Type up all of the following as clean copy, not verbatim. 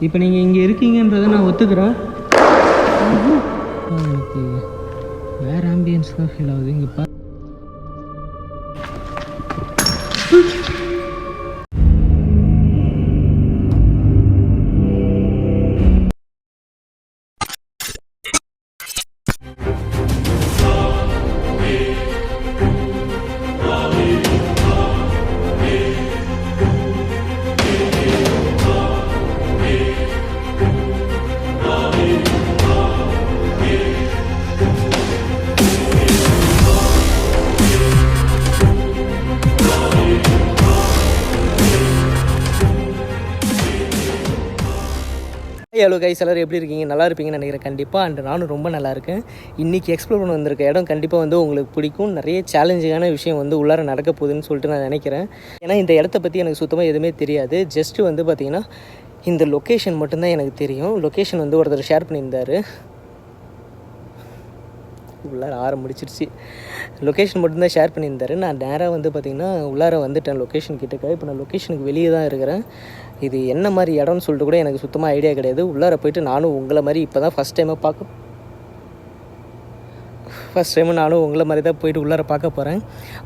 இப்போ நீங்கள் இங்கே இருக்கீங்கன்றதை நான் ஒத்துக்கிறேன். எனக்கு வேறு ஆம்பியன்ஸ் தான் ஃபீல் ஆகுது இங்கே. ஹலோ கைஸ், எல்லோரும் எப்படி இருக்கீங்க? நல்லா இருப்பீங்கன்னு நினைக்கிறேன் கண்டிப்பாக. அண்ட் நானும் ரொம்ப நல்லா இருக்கேன். இன்றைக்கி எக்ஸ்ப்ளோர் பண்ண வந்திருக்க இடம் கண்டிப்பாக வந்து உங்களுக்கு பிடிக்கும். நிறைய சேலஞ்சிங்கான விஷயம் வந்து உள்ளார நடக்க போகுதுன்னு சொல்லிட்டு நான் நினைக்கிறேன். ஏன்னா இந்த இடத்த பற்றி எனக்கு சுத்தமாக எதுவுமே தெரியாது. ஜஸ்ட்டு வந்து பார்த்திங்கன்னா இந்த லொக்கேஷன் மட்டும்தான் எனக்கு தெரியும். லொக்கேஷன் வந்து ஒருத்தர் ஷேர் பண்ணியிருந்தார். உள்ளார ஆரம்பிச்சிருச்சு. லொக்கேஷன் மட்டும்தான் ஷேர் பண்ணியிருந்தார். நான் நேராக வந்து பார்த்திங்கன்னா உள்ளார வந்துட்டேன் லொக்கேஷன் கிட்டக்க. இப்போ நான் லொக்கேஷனுக்கு வெளியே தான் இருக்கிறேன். இது என்ன மாதிரி இடம்னு சொல்லிட்டு கூட எனக்கு சுத்தமாக ஐடியா கிடையாது. உள்ளார போய்ட்டு நானும் உங்களை மாதிரி இப்போ தான் ஃபஸ்ட் டைம் நானும் உங்களை மாதிரி தான் போய்ட்டு உள்ளார பார்க்க போகிறேன்.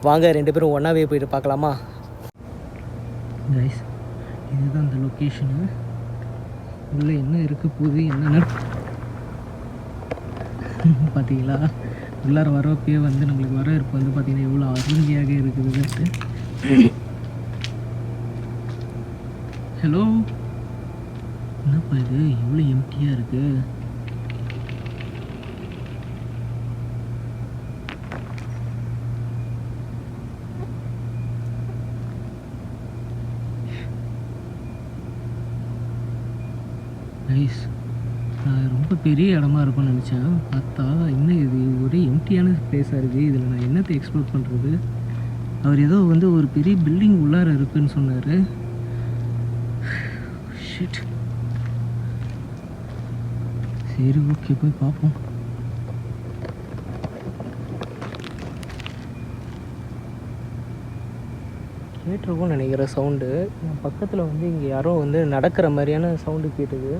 வாங்க 2 பேரும் ஒன்றாவே போய்ட்டு பார்க்கலாமா? கைஸ், இதுதான் அந்த லொக்கேஷனு. உள்ளே என்ன இருக்க போகுது என்னென்ன பார்த்தீங்களா? உள்ளார வரப்பே வந்து நம்மளுக்கு வரவேற்பு வந்து பார்த்திங்கன்னா எவ்வளோ அருமையாக இருக்குதுன்ட்டு. ஹலோ, என்னப்பா இது எவ்வளோ எம்டியாக இருக்குது? நைஸ். நான் ரொம்ப பெரிய இடமா இருக்கும்னு நினச்சேன். பார்த்தா இன்னும் இது ஒரே எம்டியான பிளேஸாக இருக்குது. இதில் நான் என்னத்தை எக்ஸ்ப்ளோர் பண்ணுறது? அவர் ஏதோ வந்து ஒரு பெரிய பில்டிங் உள்ளார இருக்குதுன்னு சொன்னார். ஷிட். சரி, ஓகே, போய் பார்ப்போம். கேட்டிருக்கும்னு நினைக்கிற சவுண்டு. என் பக்கத்தில் வந்து இங்கே யாரோ வந்து நடக்கிற மாதிரியான சவுண்டு கேட்டுது.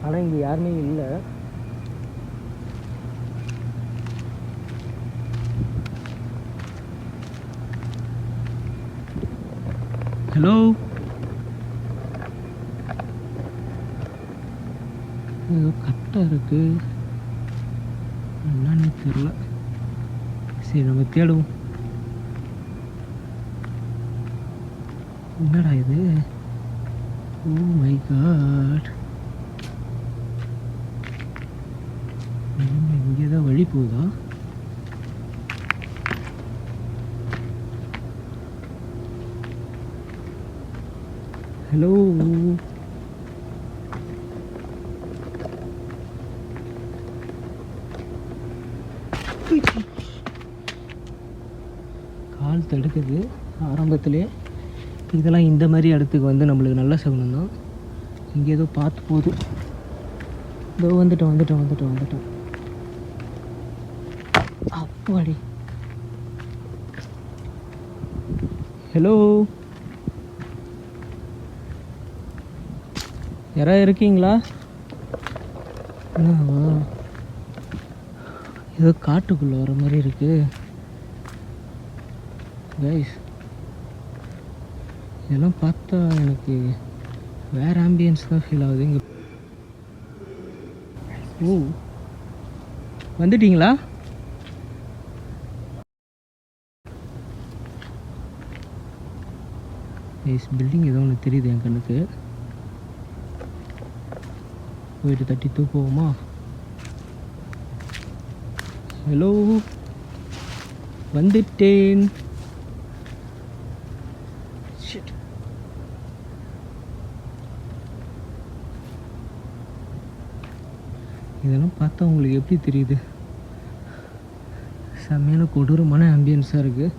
ஆனால் இங்கே யாருமே இல்லை. ஹலோ, ஏதோ கரெக்டாக இருக்குது, என்னன்னு தெரியல. சரி, நம்ம தேடுவோம். என்னடா இது? ஓ மை காட், இங்கே தான் வழி போகுதா? ஹலோ, கால் தடுக்குது ஆரம்பத்திலே. இதெல்லாம் இந்த மாதிரி இடத்துக்கு வந்து நம்மளுக்கு நல்ல சகுனம் தான். இங்கே ஏதோ பார்த்து போகுது. இதோ வந்துட்டோம். அப்பாடி. ஹலோ, யாராவது இருக்கீங்களா? ஏதோ காட்டுக்குள்ளே வர மாதிரி இருக்குது கைஸ். இதெல்லாம் பார்த்தா எனக்கு வேறு ஆம்பியன்ஸ் தான் ஃபீல் ஆகுது இங்கே. ஓ, வந்துட்டீங்களா? கைஸ், பில்டிங் ஏதோ ஒன்று தெரியுது என் கண்ணுக்கு. போயிட்டு தட்டி தூக்குவோமா? ஹலோ, வந்துட்டேன். இதெல்லாம் பார்த்தா உங்களுக்கு எப்படி தெரியுது? செம்மையான கொடூரமான ஆம்பியன்ஸாக இருக்குது.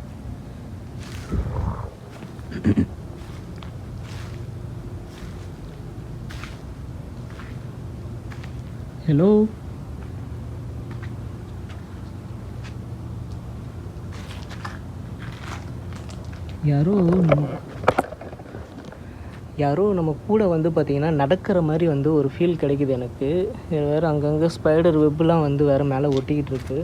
ஹலோ, யாரோ நம்ம கூட வந்து பார்த்திங்கன்னா நடக்கிற மாதிரி வந்து ஒரு ஃபீல் கிடைக்குது எனக்கு. வேறு அங்கங்கே ஸ்பைடர் வெப்லாம் வந்து வேறு மேலே ஒட்டிக்கிட்டு இருக்கு.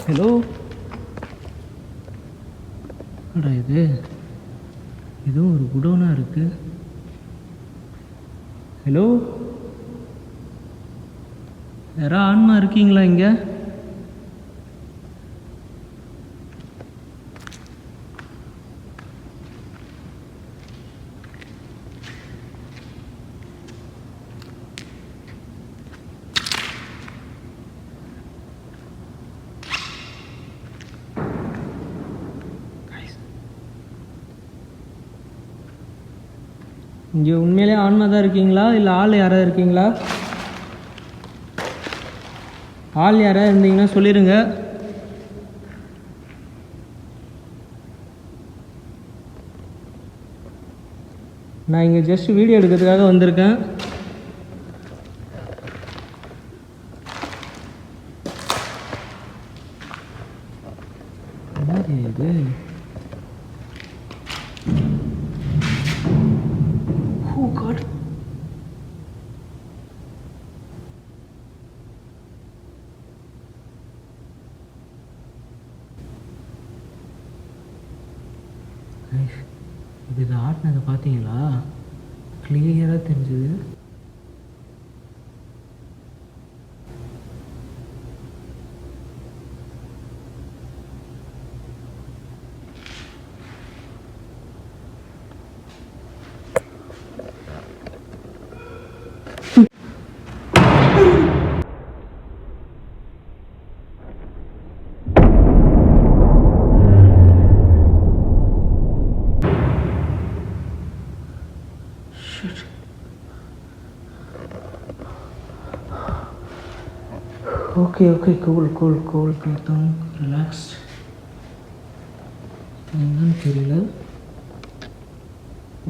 ஹலோ, அடா இது ஏதோ ஒரு குடோனாக இருக்குது. ஹலோ, யாரா ஆன்மா இருக்கீங்களா இங்கே? இங்கே உண்மையிலே ஆன்மா தான் இருக்கீங்களா இல்லை ஆள் யாராவது இருக்கீங்களா? ஆள் யாராவது இருந்தீங்கன்னா சொல்லிடுங்க. நான் இங்கே ஜஸ்ட் வீடியோ எடுக்கிறதுக்காக வந்திருக்கேன். என்னது இது? Oh God. இது ஆட்டினதை பார்த்தீங்களா? கிளியராக தெரிஞ்சுது. Okay, cool, Pratham, relaxed. என்னன்னு தெரியல.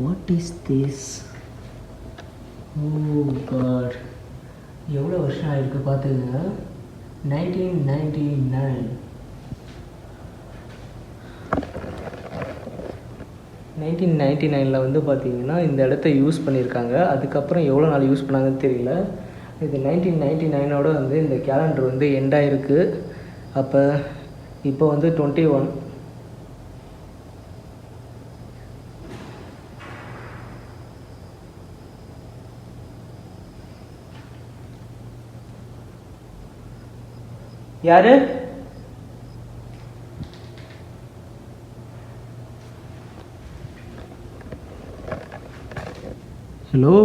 What is this? Oh God, எவ்வளோ வருஷம் ஆயிருக்கு பார்த்துங்க. 1999. 1999 வந்து பார்த்தீங்கன்னா இந்த இடத்த யூஸ் பண்ணியிருக்காங்க. அதுக்கப்புறம் எவ்வளோ நாள் யூஸ் பண்ணாங்கன்னு தெரியல. இது 1999ஓட வந்து இந்த கேலண்டர் வந்து எண்ட் ஆகிருக்கு. அப்போ இப்போ வந்து 21. யாரு? ஹலோ,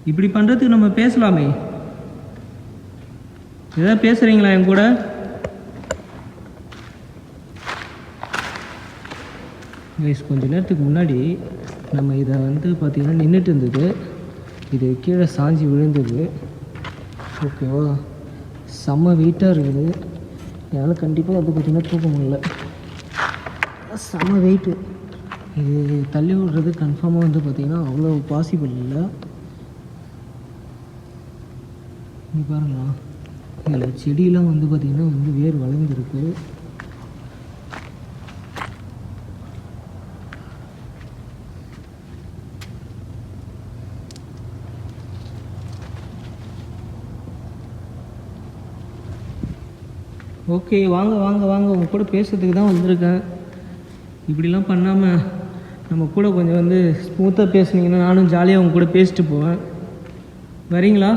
இப்படி பண்ணுறதுக்கு நம்ம பேசலாமே. ஏதாவது பேசுகிறீங்களா என் கூட? கொஞ்ச நேரத்துக்கு முன்னாடி நம்ம இதை வந்து பார்த்திங்கன்னா நின்றுட்டு இருந்தது. இது கீழே சாஞ்சி விழுந்தது. ஓகேவா, செம்ம வெயிட்டாக இருக்குது. என்னால் கண்டிப்பாக அது பார்த்திங்கன்னா தூக்க முடியல. செம்ம வெயிட்டு. இது தள்ளி விடுறது கன்ஃபார்மாக வந்து பார்த்திங்கன்னா அவ்வளோ பாசிபிள் இல்லை. நீ பாருங்களா, இதில் செடியெலாம் வந்து பார்த்திங்கன்னா வந்து வேர் வளர்ந்துருக்கு. ஓகே, வாங்க வாங்க வாங்க, உங்கள் கூட பேசுறதுக்கு தான் வந்திருக்கேன். இப்படிலாம் பண்ணாமல் நம்ம கூட கொஞ்சம் வந்து ஸ்மூத்தாக பேசுனீங்கன்னா நானும் ஜாலியாக உங்க கூட பேசிட்டு போவேன். வரீங்களா?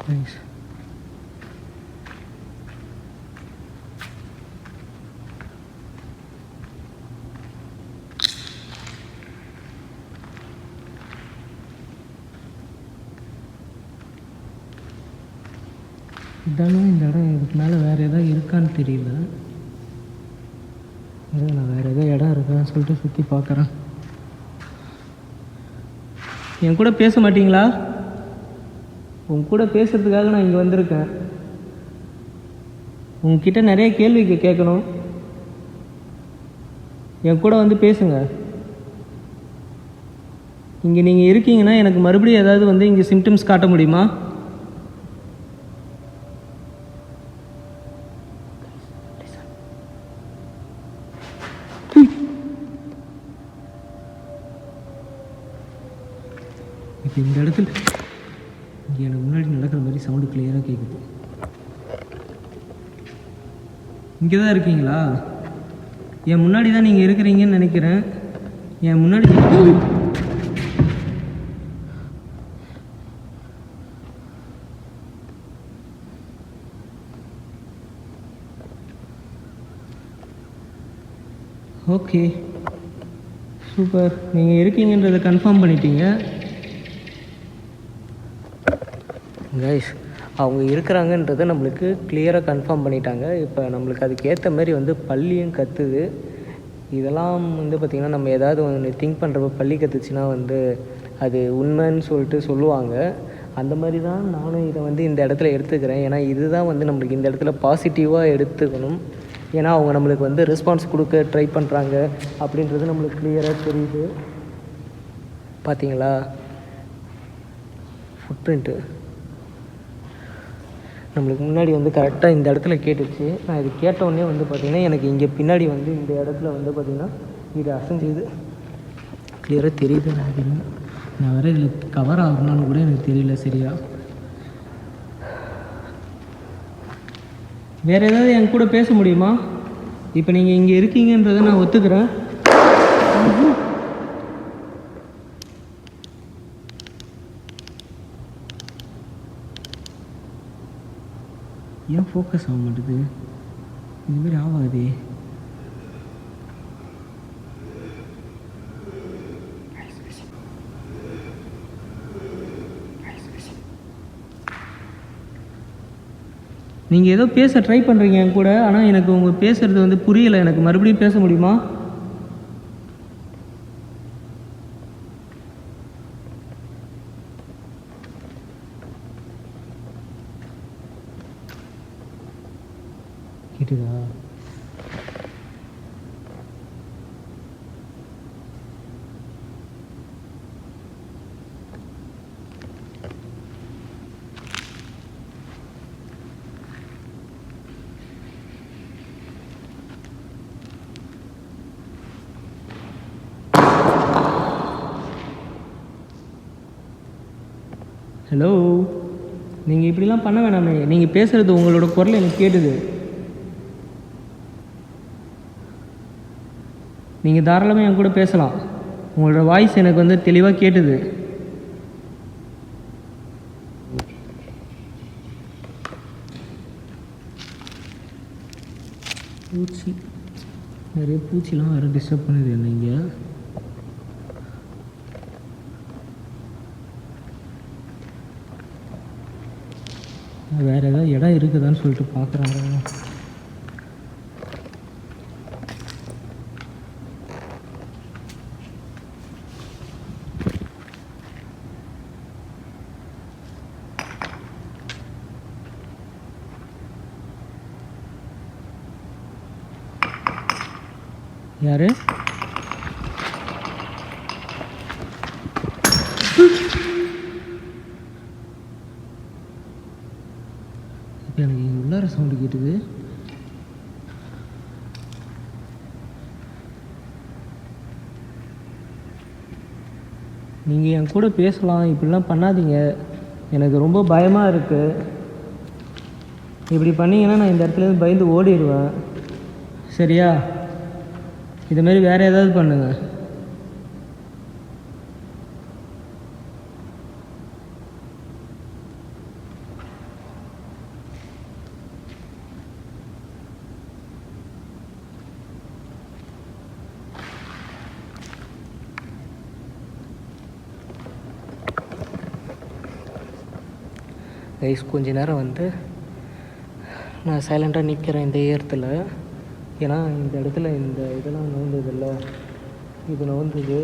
தேங்க்ஸ். இதானே இந்த இடம். இதுக்கு மேலே வேறு எதாவது இருக்கான்னு தெரியல. நான் வேறு எதாவது இடம் இருக்கான்னு சொல்லிட்டு சுற்றி பார்க்குறேன். என் கூட பேச மாட்டீங்களா? உன் கூட பேசுகிறதுக்காக நான் இங்கே வந்திருக்கேன். உங்ககிட்ட நிறைய கேள்வி கேட்கணும். என் கூட வந்து பேசுங்க. இங்கே நீங்கள் இருக்கீங்கன்னா எனக்கு மறுபடியும் ஏதாவது வந்து இங்கே சிம்டம்ஸ் காட்ட முடியுமா? இப்போ இந்த இடத்துல இங்கே எனக்கு முன்னாடி நடக்கிற மாதிரி சவுண்டு கிளியராக கேட்குது. இங்கே தான் இருக்கீங்களா? என் முன்னாடி தான் நீங்கள் இருக்கிறீங்கன்னு நினைக்கிறேன். என் முன்னாடி ஓகே, சூப்பர். நீங்கள் இருக்கீங்கன்றதை கன்ஃபார்ம் பண்ணிட்டீங்க. கைஸ், அவங்க இருக்கிறாங்கன்றதை நம்மளுக்கு கிளியராக கன்ஃபார்ம் பண்ணிட்டாங்க. இப்போ நம்மளுக்கு அதுக்கு ஏற்ற மாதிரி வந்து பல்லியும் கத்துது. இதெல்லாம் வந்து பார்த்திங்கன்னா நம்ம ஏதாவது ஒன்று திங்க் பண்ணுறப்ப பள்ளி கற்றுச்சுன்னா வந்து அது உண்மைன்னு சொல்லிட்டு சொல்லுவாங்க. அந்த மாதிரி தான் நானும் இதை வந்து இந்த இடத்துல எடுத்துக்கிறேன். ஏன்னா இதுதான் வந்து நம்மளுக்கு இந்த இடத்துல பாசிட்டிவாக எடுத்துக்கணும். ஏன்னா அவங்க நம்மளுக்கு வந்து ரெஸ்பான்ஸ் கொடுக்க ட்ரை பண்ணுறாங்க அப்படின்றது நம்மளுக்கு கிளியராக தெரியுது. பார்த்தீங்களா ஃபுட் பிரிண்ட்டு நம்மளுக்கு முன்னாடி வந்து கரெக்டாக இந்த இடத்துல கேட்டுச்சு. நான் இது கேட்டவுடனே வந்து பார்த்திங்கன்னா எனக்கு இங்கே பின்னாடி வந்து இந்த இடத்துல வந்து பார்த்திங்கன்னா இது அசைஞ்சுது. கிளியராக தெரியுது. நான் வேறு இதில் கவர் ஆகணும்னு கூட எனக்கு தெரியல சரியா. வேறு ஏதாவது என் கூட பேச முடியுமா? இப்போ நீங்கள் இங்கே இருக்கீங்கன்றதை நான் ஒத்துக்கிறேன். ஏன் ஃபோக்கஸ் ஆக மாட்டேது? இதுமாரி ஆகாதே. நீங்கள் ஏதோ பேச ட்ரை பண்ணுறீங்க என் கூட, ஆனால் எனக்கு உங்கள் பேசுகிறது வந்து புரியலை. எனக்கு மறுபடியும் பேச முடியுமா? கேட்டுதா? ஹலோ, நீங்கள் இப்படிலாம் பண்ண வேணாமே. நீங்கள் பேசுகிறது உங்களோட குரல் எனக்கு கேட்டுது. நீங்கள் தாராளமாக என் கூட பேசலாம். உங்களோட வாய்ஸ் எனக்கு வந்து தெளிவாக கேட்டுது. பூச்சி, நிறைய பூச்சிலாம் வேறு டிஸ்டர்ப் பண்ணுது என்ன இங்கே. வேறு ஏதாவது இடம் இருக்குதான்னு சொல்லிட்டு பார்க்குறாங்க. யாரு? இப்போ எனக்கு இங்கே உள்ளார சவுண்டு கேட்டுது. நீங்கள் என் கூட பேசலாம், இப்படிலாம் பண்ணாதீங்க. எனக்கு ரொம்ப பயமாக இருக்குது. இப்படி பண்ணிங்கன்னா நான் இந்த இடத்துலேருந்து பயந்து ஓடிடுவேன். சரியா? இதுமாரி வேறு ஏதாவது பண்ணுங்கள். கைஸ், கொஞ்ச நேரம் வந்து நான் சைலண்ட்டாக நிற்கிறேன் இந்த இடத்துல. ஏன்னா இந்த இடத்துல இந்த இதெல்லாம் நோந்ததில்லை, இது நோந்தது.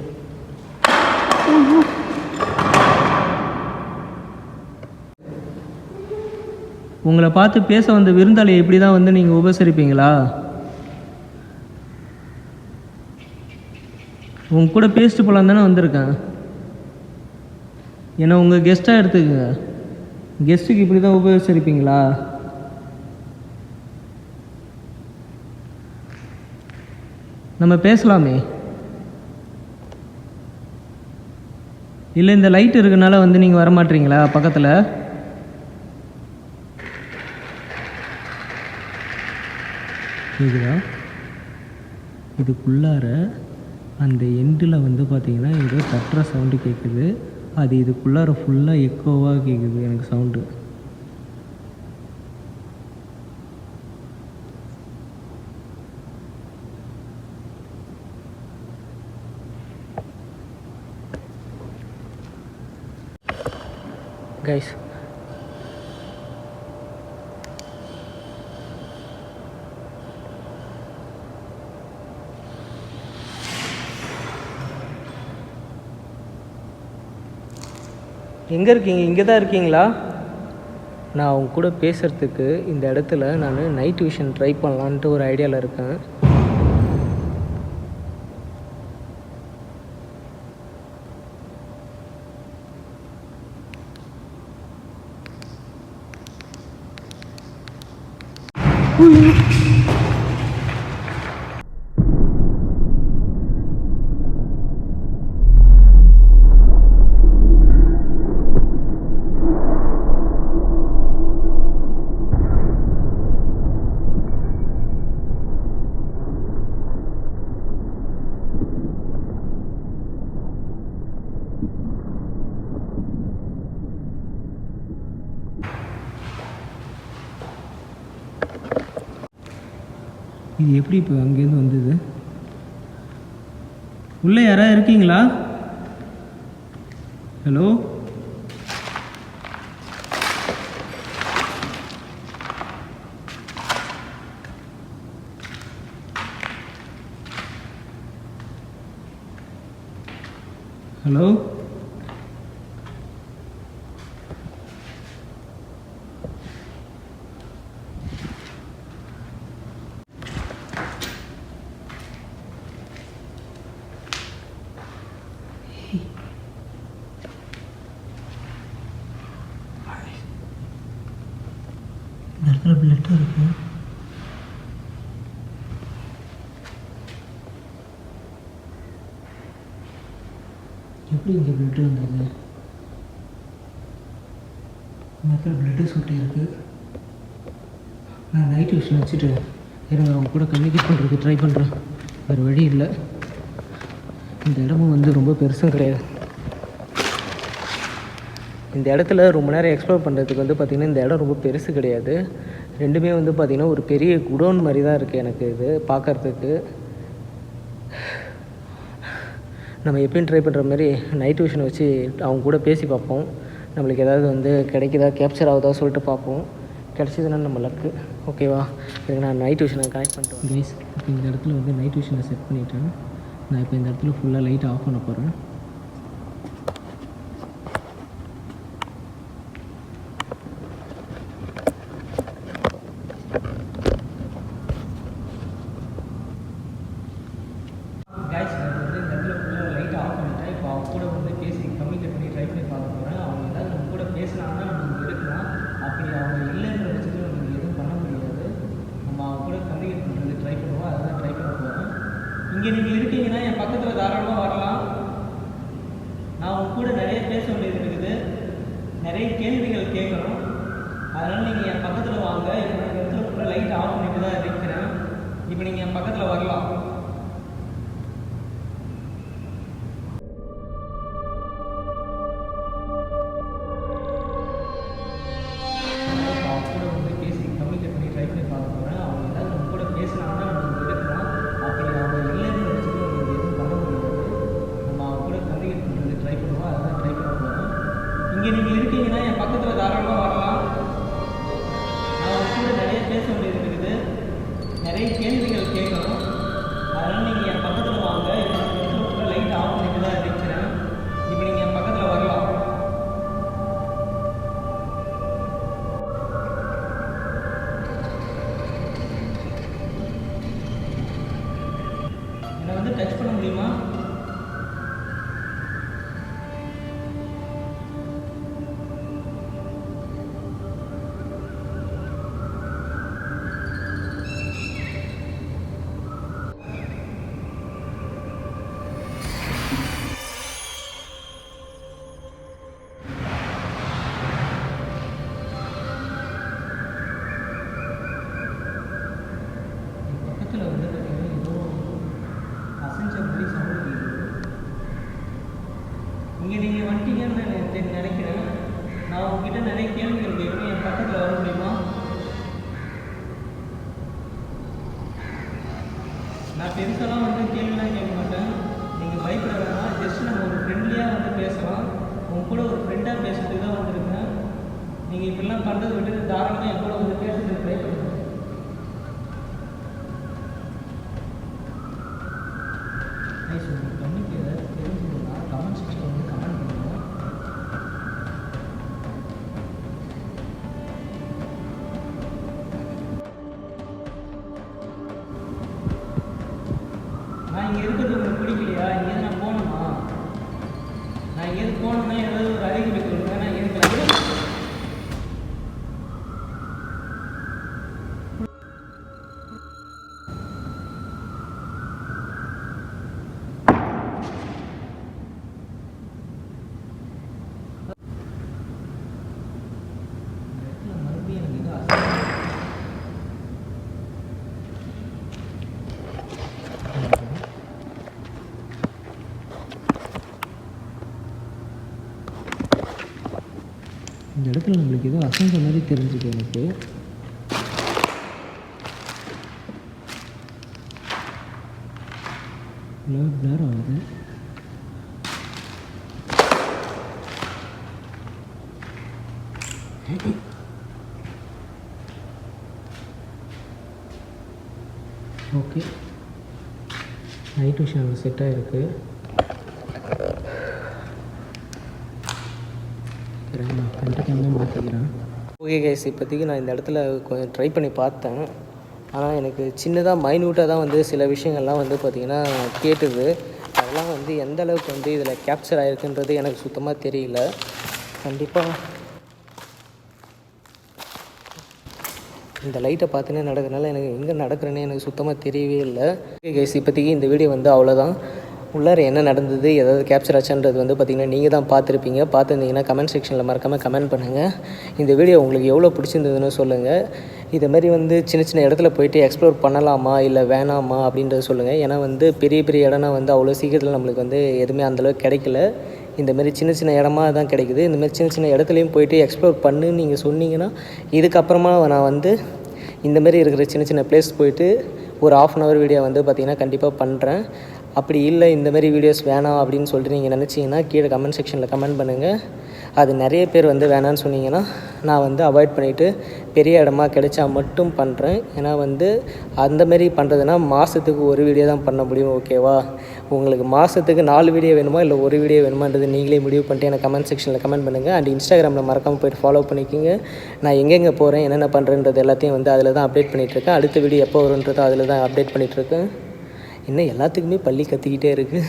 உங்களை பார்த்து பேச வந்த விருந்தாளியை இப்படி தான் வந்து நீங்கள் உபசரிப்பீங்களா? உங்க கூட பேசிட்டு போகலாம் தானே வந்திருக்கேன். ஏன்னா உங்கள் கெஸ்ட்டாக எடுத்துக்கங்க. கெஸ்ட்டுக்கு இப்படி தான் உபசரிப்பீங்களா? நம்ம பேசலாமே. இல்லை இந்த லைட் இருக்கனால வந்து நீங்கள் வரமாட்டீங்களா பக்கத்தில்? கேக்குதா? இதுக்குள்ளார அந்த எண்டில் வந்து பார்த்தீங்கன்னா ஏதோ தட்டுற சவுண்டு கேட்குது. அது இதுக்குள்ளார ஃபுல்லாக எக்கோவாக கேட்குது எனக்கு சவுண்டு. கைஸ், எங்கே இருக்கீங்க? இங்கே தான் இருக்கீங்களா? நான் அவங்க கூட பேசுகிறதுக்கு இந்த இடத்துல நான் நைட் விஷன் ட்ரை பண்ணலான்ட்டு ஒரு ஐடியாவில் இருக்கேன். இது எப்படி இப்போ அங்கேருந்து வந்தது? உள்ளே யாராவது இருக்கீங்களா? ஹலோ? ஹலோ? இந்த இடத்துல பிளட்டாக இருக்கு. எப்படி இங்கே பிளட்டு வந்தது? இந்த இடத்துல பிளட்டு சுட்டி இருக்கு. நான் நைட் விஷன் வச்சுட்டு இருங்க, அவங்க கூட கம்யூனிகேட் பண்ணுறதுக்கு ட்ரை பண்ணுறேன். வேறு வழி இல்லை. இந்த இடமும் வந்து ரொம்ப பெருசும் கிடையாது. இந்த இடத்துல ரொம்ப நேரம் எக்ஸ்ப்ளோர் பண்ணுறதுக்கு வந்து பார்த்திங்கன்னா இந்த இடம் ரொம்ப பெருசு கிடையாது. ரெண்டுமே வந்து பார்த்திங்கன்னா ஒரு பெரிய குடோன் மாதிரி தான் இருக்குது எனக்கு இது பார்க்குறதுக்கு. நம்ம எப்பயும் ட்ரை பண்ணுற மாதிரி நைட் விஷன் வச்சு அவங்க கூட பேசி பார்ப்போம். நம்மளுக்கு ஏதாவது வந்து கிடைக்குதா, கேப்சர் ஆகுதா சொல்லிட்டு பார்ப்போம். கிடச்சிதுன்னா நம்ம லக்கு. ஓகேவா? இதுக்கு நான் நைட் விஷனை கனெக்ட் பண்ணிட்டேன் கைஸ். இப்போ இந்த இடத்துல வந்து நைட் விஷனை செட் பண்ணிவிட்டேன். நான் இப்போ இந்த இடத்துல ஃபுல்லாக லைட் ஆஃப் பண்ண போகிறேன். இங்கே நீங்கள் இருக்கீங்கன்னா என் பக்கத்தில் தாராளமாக வரலாம். நான் உங்க கூட நிறைய பேச வேண்டியது இருக்குது, நிறைய கேள்விகள் கேட்கணும். அதனால் நீங்கள் என் பக்கத்தில் வாங்க. இப்போ இந்த இடத்துல ஃபுல்லாக லைட் ஆஃப் பண்ணிட்டு தான் இருக்கிறேன். இப்போ நீங்கள் என் பக்கத்தில் வரலாம். அவங்க கூட வந்து பேசி கம்யூனிகேட் பண்ணி ட்ரை பண்ணி பார்க்க போகிறேன். அவங்க ஏதாவது நம்ம கூட பேசினாங்கன்னா நம்ம எடுக்கலாம். அப்படி அவங்க இல்லைன்னு நினச்சிட்டு நம்ம எதுவும் பண்ண முடியாது. நம்ம அவங்க கூட கம்யூனிகேட் பண்ணுறது ட்ரை பண்ணுவோம். அதுதான் ட்ரை பண்ண போகிறோம். இங்கே நீங்கள் இருக்கீங்கன்னா என் பக்கத்தில் தாராளமாக வரலாம். நான் அவங்க கூட நிறைய பேச வேண்டியது இருக்குது, நிறைய கேள்விகள் கேட்கணும். அதனால் நீங்கள் என் பக்கத்தில் வாங்க. இப்போ இந்த இடத்துல ஃபுல்லாக லைட் ஆஃப் பண்ணிட்டு தான் இருக்கிறேன். இப்போ நீங்கள் என் பக்கத்தில் வரலாம். பக்கத்தில் வந்து பார்த்திங்கன்னா ஏதோ அசைஞ்ச மாதிரி சவுண்டு கேட்குது. இங்கே நீங்கள் வந்துட்டீங்கன்னு நான் நினைக்கிறேன். நான் உங்ககிட்ட நிறைய கேள்விகள் கேட்குறேன். என் பக்கத்தில் வர முடியுமா? நான் பெருசாலாம் வந்து கேள்விலாம் கேட்க மாட்டேன். நீங்கள் பயப்பட வேணாம். ஜஸ்ட் நம்ம ஒரு ஃப்ரெண்ட்லியாக வந்து பேசலாம். உங்க கூட ஒரு ஃப்ரெண்டாக பேசுறதுக்கு தான் வந்திருக்கேன். நீங்கள் இப்படிலாம் பண்ணுறது விட்டுட்டு தாராளமாக என் கூட வந்து பேசுறதுக்கு ட்ரை பண்ணுங்கள். கம்மிக்கு ஏதாவது தெரிஞ்சுக்கணும்னா கமெண்ட் செக்ஷனில் வந்து கமெண்ட் பண்ணுங்கள். நான் இங்கே இருக்கிறது உங்களுக்கு பிடிக்கலையா? இங்கேருந்து நான் போகணுமா? நான் எங்கேருந்து போகணுன்னா ஏதாவது ஒரு அறிகுறி கொடுங்க. நான் எதுக்கு மறுபடியும் எனக்கு இது ஆசை. இந்த இடத்துல நம்மளுக்கு ஏதோ அசைஞ்ச மாதிரி தெரிஞ்சுது எனக்கு. பிளர் ஆகுது. ஓகே, நைட் விஷயம் செட் ஆகிருக்கு. நான் ஃப்ரண்ட் கேமரா மாற்றிக்கிறேன். ஓகே கைஸ், இப்போதைக்கு நான் இந்த இடத்துல கொஞ்சம் ட்ரை பண்ணி பார்த்தேன். ஆனால் எனக்கு சின்னதாக மைன்யூட்டாக தான் வந்து சில விஷயங்கள்லாம் வந்து பார்த்திங்கன்னா கேட்டுது. அதெல்லாம் வந்து எந்த அளவுக்கு வந்து இதில் கேப்சர் ஆகிருக்குன்றது எனக்கு சுத்தமாக தெரியல. கண்டிப்பாக இந்த லைட்டை பார்த்துனே நடக்கிறனால எனக்கு எங்கே நடக்கிறேன்னு எனக்கு சுத்தமாக தெரியவே இல்லை. ஓகே கைஸ், இப்போதைக்கு இந்த வீடியோ வந்து அவ்வளோதான். உள்ளார என்ன நடந்தது, ஏதாவது கேப்சர் ஆச்சுன்றது வந்து பார்த்திங்கன்னா நீங்கள் தான் பார்த்துருப்பீங்க. பார்த்துருந்தீங்கன்னா கமெண்ட் செக்ஷனில் மறக்காமல் கமெண்ட் பண்ணுங்கள். இந்த வீடியோ உங்களுக்கு எவ்வளோ பிடிச்சிருந்ததுன்னு சொல்லுங்கள். இதுமாதிரி வந்து சின்ன சின்ன இடத்துல போயிட்டு எக்ஸ்ப்ளோர் பண்ணலாமா இல்லை வேணாமா அப்படின்றத சொல்லுங்கள். ஏன்னா வந்து பெரிய பெரிய இடம்னா வந்து அவ்வளோ சீக்கிரத்தில் நம்மளுக்கு வந்து எதுவுமே அந்தளவுக்கு கிடைக்கல. இந்தமாரி சின்ன சின்ன இடமா தான் கிடைக்குது. இந்தமாரி சின்ன சின்ன இடத்துலையும் போயிட்டு எக்ஸ்ப்ளோர் பண்ணுன்னு நீங்கள் சொன்னீங்கன்னா இதுக்கப்புறமா நான் வந்து இந்தமாரி இருக்கிற சின்ன சின்ன பிளேஸ் போயிட்டு ஒரு ½ வீடியோ வந்து பார்த்திங்கன்னா கண்டிப்பாக பண்ணுறேன். அப்படி இல்லை இந்தமாரி வீடியோஸ் வேணாம் அப்படின்னு சொல்லிட்டு நீங்கள் நினச்சிங்கன்னா கீழே கமெண்ட் செக்ஷனில் கமெண்ட் பண்ணுங்கள். அது நிறைய பேர் வந்து வேணான்னு சொன்னீங்கன்னா நான் வந்து அவாய்ட் பண்ணிவிட்டு பெரிய இடமா கிடைச்சா மட்டும் பண்ணுறேன். ஏன்னா வந்து அந்தமாரி பண்ணுறதுனா மாதத்துக்கு ஒரு வீடியோ தான் பண்ண முடியும். ஓகேவா? உங்களுக்கு மாதத்துக்கு 4 வீடியோ வேணுமா இல்லை ஒரு வீடியோ வேணுமான்றது நீங்களே முடிவு பண்ணிட்டு எனக்கு கமெண்ட் செக்ஷனில் கமெண்ட் பண்ணுங்கள். அண்ட் இன்ஸ்டாகிராமில் மறக்காமல் போய்ட்டு ஃபாலோ பண்ணிக்கோங்க. நான் எங்கெங்கே போகிறேன், என்னென்ன பண்ணுறேன்றது எல்லாத்தையும் வந்து அதில் தான் அப்டேட் பண்ணிகிட்ருக்கேன். அடுத்த வீடியோ எப்போ வரும்ன்றதோ அதில் தான் அப்டேட் பண்ணிகிட்ருக்கேன். இன்னும் எல்லாத்துக்குமே பள்ளி கற்றுக்கிட்டே இருக்குது.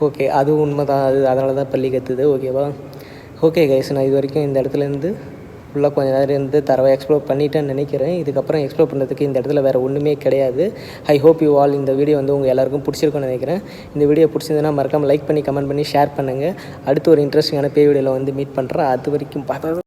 ஓகே, அதுவும் உண்மை தான். அதனால தான் பள்ளி கற்றுது. ஓகேவா? ஓகே கைஸ், நான் இது வரைக்கும் இந்த இடத்துலேருந்து ஃபுல்லாக கொஞ்சம் நேரம் இருந்து தரவை எக்ஸ்ப்ளோர் பண்ணிட்டேன்னு நினைக்கிறேன். இதுக்கப்புறம் எக்ஸ்ப்ளோர் பண்ணுறதுக்கு இந்த இடத்துல வேறு ஒன்றுமே கிடையாது. ஐ ஹோப் யூ ஆல் இந்த வீடியோ வந்து உங்கள் எல்லாருக்கும் பிடிச்சிருக்குன்னு நினைக்கிறேன். இந்த வீடியோ பிடிச்சிருந்ததுன்னா மறக்காமல் லைக் பண்ணி கமெண்ட் பண்ணி ஷேர் பண்ணுங்கள். அடுத்து ஒரு இன்ட்ரெஸ்டிங்கான பேய் வீடியோவில் வந்து மீட் பண்ணுறேன். அது வரைக்கும் பார்த்தா